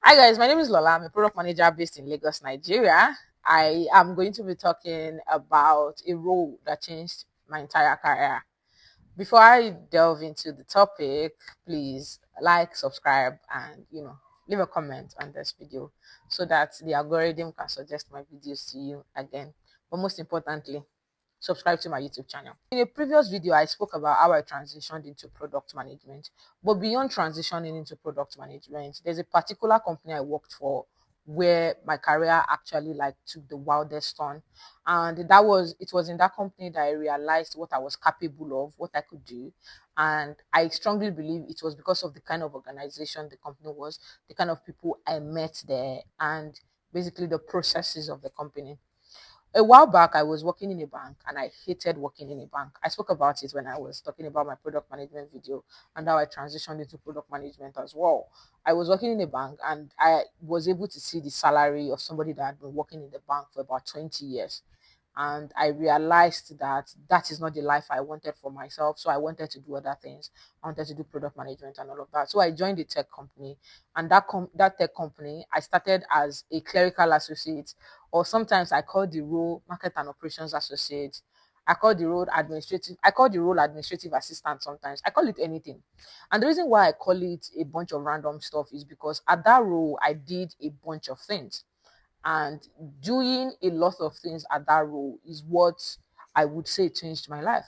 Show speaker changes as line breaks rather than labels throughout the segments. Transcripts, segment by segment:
Hi guys, my name is Lola. I'm a product manager based in Lagos, Nigeria. I am going to be talking about a role that changed my entire career. Before I delve into the topic, please like, subscribe, and leave a comment on this video so that the algorithm can suggest my videos to you again. But most importantly, subscribe to my YouTube channel. In a previous video, I spoke about how I transitioned into product management. But beyond transitioning into product management, there's a particular company I worked for where my career actually took the wildest turn. And it was in that company that I realized what I was capable of, what I could do. And I strongly believe it was because of the kind of organization the company was, the kind of people I met there, and basically the processes of the company. A while back, I was working in a bank and I hated working in a bank. I spoke about it when I was talking about my product management video and how I transitioned into product management as well. I was working in a bank and I was able to see the salary of somebody that had been working in the bank for about 20 years. And I realized that that is not the life I wanted for myself. So I wanted to do other things. I wanted to do product management and all of that. So I joined a tech company, and that tech company, I started as a clerical associate, or sometimes I call the role market and operations associate. I call the role administrative assistant sometimes. I call it anything. And the reason why I call it a bunch of random stuff is because at that role I did a bunch of things. And doing a lot of things at that role is what I would say changed my life.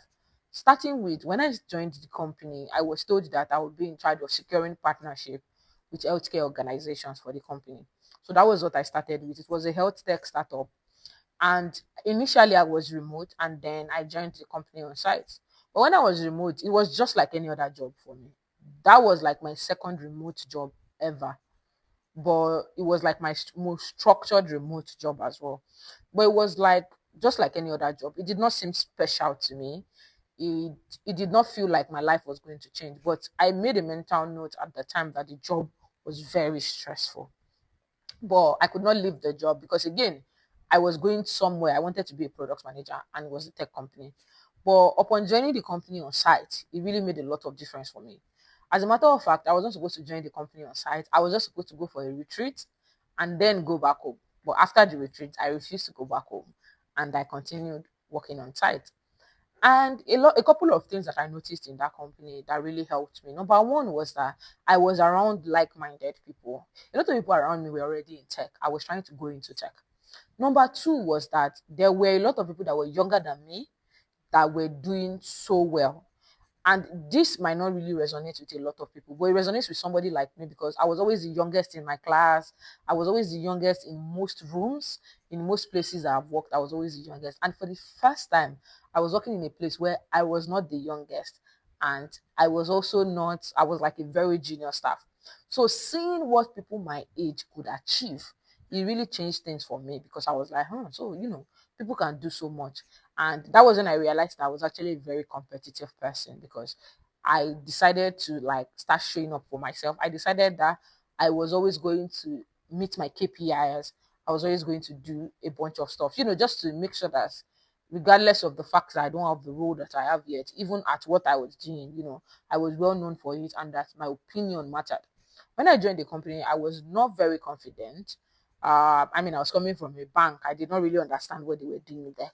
Starting with when I joined the company, I was told that I would be in charge of securing partnership with healthcare organizations for the company. So that was what I started with. It was a health tech startup. And initially I was remote, and then I joined the company on site. But when I was remote, it was just like any other job for me. That was like my second remote job ever, but it was like my most structured remote job as well. But it was like just like any other job. It did not seem special to me. It it did not feel like my life was going to change. But I made a mental note at the time that the job was very stressful. But I could not leave the job because again, I was going somewhere. I wanted to be a product manager, and it was a tech company. But upon joining the company on site, it really made a lot of difference for me. As a matter of fact, I was not supposed to join the company on site. I was just supposed to go for a retreat and then go back home. But after the retreat, I refused to go back home, and I continued working on site. And a couple of things that I noticed in that company that really helped me. Number one was that I was around like-minded people. A lot of people around me were already in tech. I was trying to go into tech. Number two was that there were a lot of people that were younger than me that were doing so well. And this might not really resonate with a lot of people, but it resonates with somebody like me because I was always the youngest in my class. I was always the youngest in most rooms, in most places I've worked. I was always the youngest. And for the first time, I was working in a place where I was not the youngest. And I was also not, I was like a very junior staff. So seeing what people my age could achieve, it really changed things for me because I was like, so, people can do so much. And that was when I realized I was actually a very competitive person because I decided to start showing up for myself. I decided that I was always going to meet my KPIs. I was always going to do a bunch of stuff, just to make sure that regardless of the fact that I don't have the role that I have yet, even at what I was doing, I was well known for it and that my opinion mattered. When I joined the company, I was not very confident. I was coming from a bank. I did not really understand what they were doing there.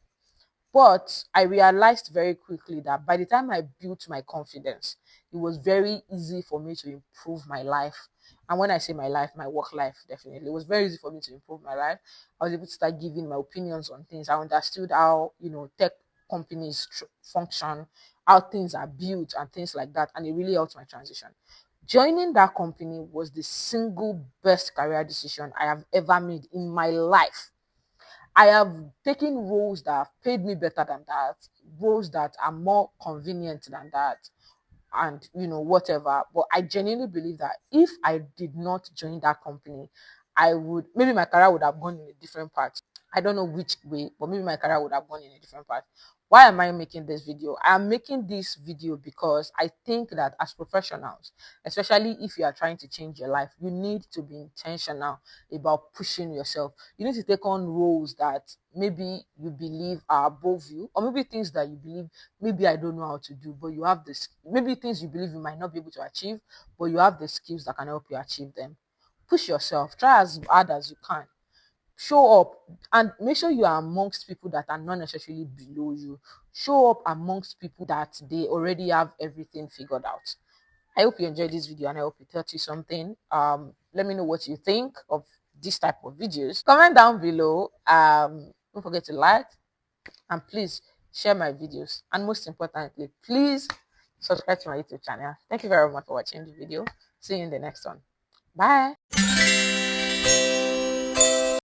But I realized very quickly that by the time I built my confidence, it was very easy for me to improve my life. And when I say my life, my work life, definitely, it was very easy for me to improve my life. I was able to start giving my opinions on things. I understood how, tech companies function, how things are built, and things like that. And it really helped my transition. Joining that company was the single best career decision I have ever made in my life. I have taken roles that have paid me better than that, roles that are more convenient than that, and whatever. But I genuinely believe that if I did not join that company, I would maybe my career would have gone in a different path. I don't know which way, but maybe my career would have gone in a different path. Why am I making this video? I'm making this video because I think that as professionals, especially if you are trying to change your life, you need to be intentional about pushing yourself. You need to take on roles that maybe you believe are above you, or maybe things that you believe maybe I don't know how to do, but you have this, maybe things you believe you might not be able to achieve, but you have the skills that can help you achieve them. Push yourself, try as hard as you can, show up, and make sure you are amongst people that are not necessarily below you. Show up amongst people that they already have everything figured out. I hope you enjoyed this video and I hope it taught you something. Let me know what you think of this type of videos. Comment down below. Don't forget to like, and please share my videos, and most importantly, please subscribe to my YouTube channel. Thank you very much for watching the video. See you in the next one. Bye.